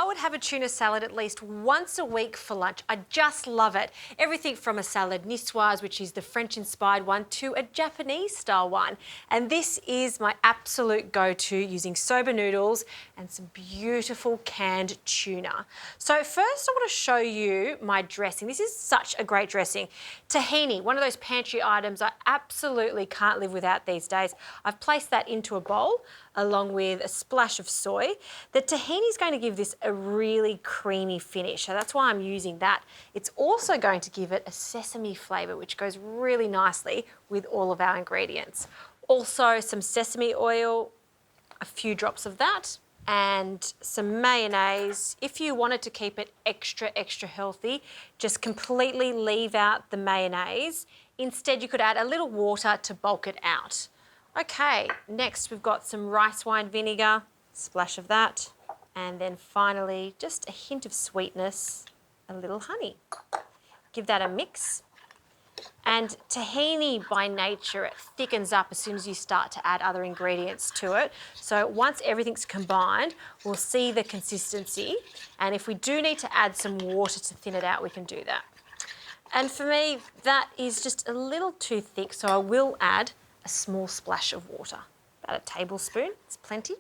would have a tuna salad at least once a week for lunch. I just love it. Everything from a salad niçoise, which is the French-inspired one, to a Japanese-style one. And this is my absolute go-to, using Soba noodles and some beautiful canned tuna. So first I want to show you my dressing. This is such a great dressing. Tahini, one of those pantry items I absolutely can't live without these days. I've placed that into a bowl along with a splash of soy. The tahini is going to give this a really creamy finish, so that's why I'm using that. It's also going to give it a sesame flavour, which goes really nicely with all of our ingredients. Also some sesame oil, a few drops of that, and some mayonnaise. If you wanted to keep it extra healthy, just completely leave out the mayonnaise. Instead, you could add a little water to bulk it out. Okay, next we've got some rice wine vinegar, splash of that, and then finally just a hint of sweetness, a little honey. Give that a mix. And tahini by nature, it thickens up as soon as you start to add other ingredients to it. So once everything's combined, we'll see the consistency. And if we do need to add some water to thin it out, we can do that. And for me, that is just a little too thick, so I will add a small splash of water, about a tablespoon, it's plenty.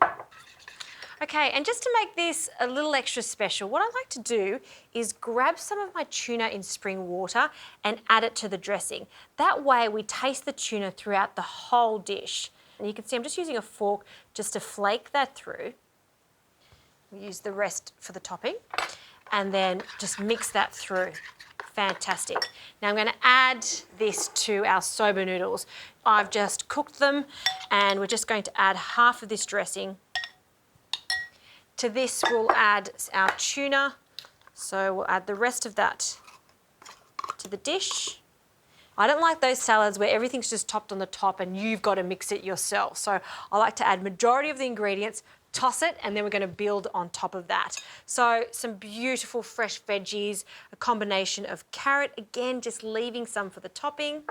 Okay, and just to make this a little extra special, what I like to do is grab some of my tuna in spring water and add it to the dressing. That way we taste the tuna throughout the whole dish. And you can see I'm just using a fork just to flake that through. We use the rest for the topping and then just mix that through. Fantastic. Now I'm going to add this to our soba noodles. I've just cooked them and we're just going to add half of this dressing. To this we'll add our tuna. So we'll add the rest of that to the dish. I don't like those salads where everything's just topped on the top and you've got to mix it yourself. So I like to add majority of the ingredients, toss it, and then we're going to build on top of that. So some beautiful fresh veggies, a combination of carrot, again, just leaving some for the topping,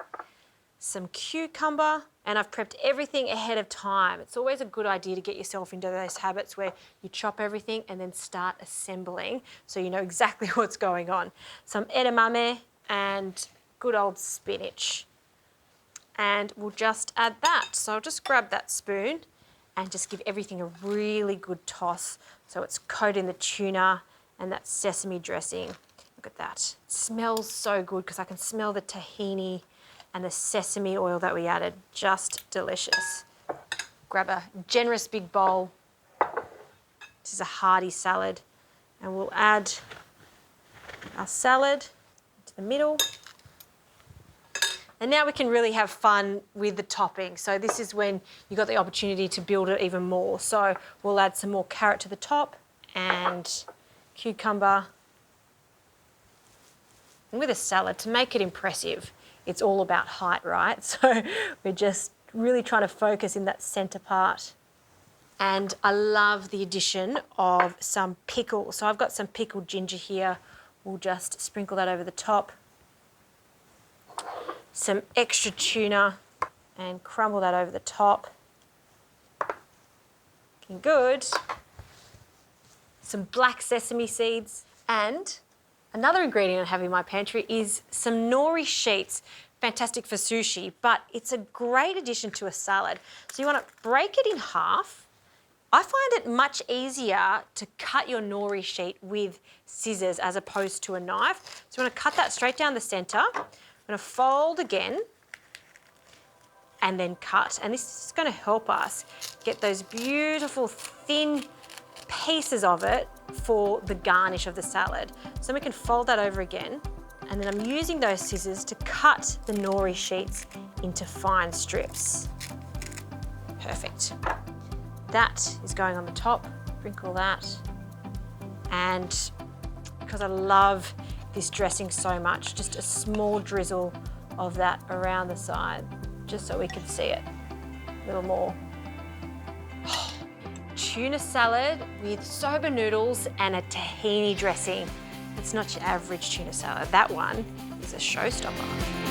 some cucumber, and I've prepped everything ahead of time. It's always a good idea to get yourself into those habits where you chop everything and then start assembling so you know exactly what's going on. Some edamame and good old spinach. And we'll just add that. So I'll just grab that spoon and just give everything a really good toss so it's coated in the tuna and that sesame dressing. Look at that. It smells so good because I can smell the tahini and the sesame oil that we added. Just delicious. Grab a generous big bowl. This is a hearty salad. And we'll add our salad to the middle. And now we can really have fun with the topping. So this is when you got the opportunity to build it even more. So we'll add some more carrot to the top and cucumber. And with a salad, to make it impressive, it's all about height, right? So we're just really trying to focus in that center part. And I love the addition of some pickle. So I've got some pickled ginger here. We'll just sprinkle that over the top. Some extra tuna and crumble that over the top. Looking good. Some black sesame seeds. And another ingredient I have in my pantry is some nori sheets. Fantastic for sushi, but it's a great addition to a salad. So you want to break it in half. I find it much easier to cut your nori sheet with scissors as opposed to a knife. So you want to cut that straight down the center. I'm going to fold again and then cut. And this is going to help us get those beautiful thin pieces of it for the garnish of the salad. So we can fold that over again. And then I'm using those scissors to cut the nori sheets into fine strips. Perfect. That is going on the top. Sprinkle that. And because I love this dressing so much, just a small drizzle of that around the side, just so we can see it a little more. Oh, tuna salad with soba noodles and a tahini dressing. It's not your average tuna salad. That one is a showstopper.